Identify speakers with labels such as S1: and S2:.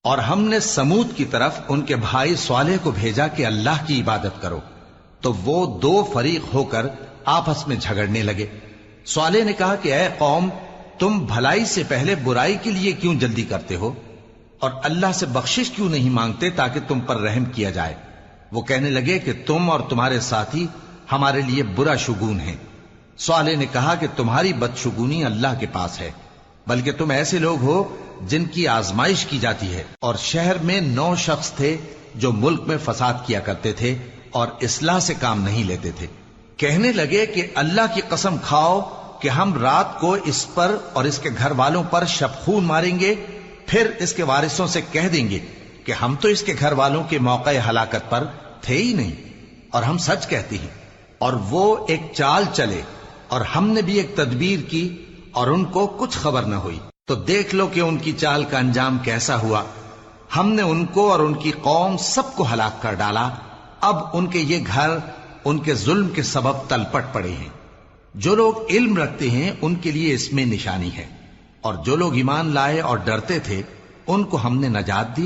S1: اور ہم نے سمود کی طرف ان کے بھائی صالح کو بھیجا کہ اللہ کی عبادت کرو، تو وہ دو فریق ہو کر آپس میں جھگڑنے لگے۔ صالح نے کہا کہ اے قوم، تم بھلائی سے پہلے برائی کے لیے کیوں جلدی کرتے ہو، اور اللہ سے بخشش کیوں نہیں مانگتے تاکہ تم پر رحم کیا جائے؟ وہ کہنے لگے کہ تم اور تمہارے ساتھی ہمارے لیے برا شگون ہیں۔ صالح نے کہا کہ تمہاری بدشگونی اللہ کے پاس ہے، بلکہ تم ایسے لوگ ہو جن کی آزمائش کی جاتی ہے۔ اور شہر میں 9 شخص تھے جو ملک میں فساد کیا کرتے تھے اور اصلاح سے کام نہیں لیتے تھے۔ کہنے لگے کہ اللہ کی قسم کھاؤ کہ ہم رات کو اس پر اور اس کے گھر والوں پر شبخون ماریں گے، پھر اس کے وارثوں سے کہہ دیں گے کہ ہم تو اس کے گھر والوں کے موقع ہلاکت پر تھے ہی نہیں، اور ہم سچ کہتے ہیں۔ اور وہ ایک چال چلے، اور ہم نے بھی ایک تدبیر کی، اور ان کو کچھ خبر نہ ہوئی۔ تو دیکھ لو کہ ان کی چال کا انجام کیسا ہوا۔ ہم نے ان کو اور ان کی قوم سب کو ہلاک کر ڈالا۔ اب ان کے یہ گھر ان کے ظلم کے سبب تلپٹ پڑے ہیں۔ جو لوگ علم رکھتے ہیں ان کے لیے اس میں نشانی ہے، اور جو لوگ ایمان لائے اور ڈرتے تھے ان کو ہم نے نجات دی۔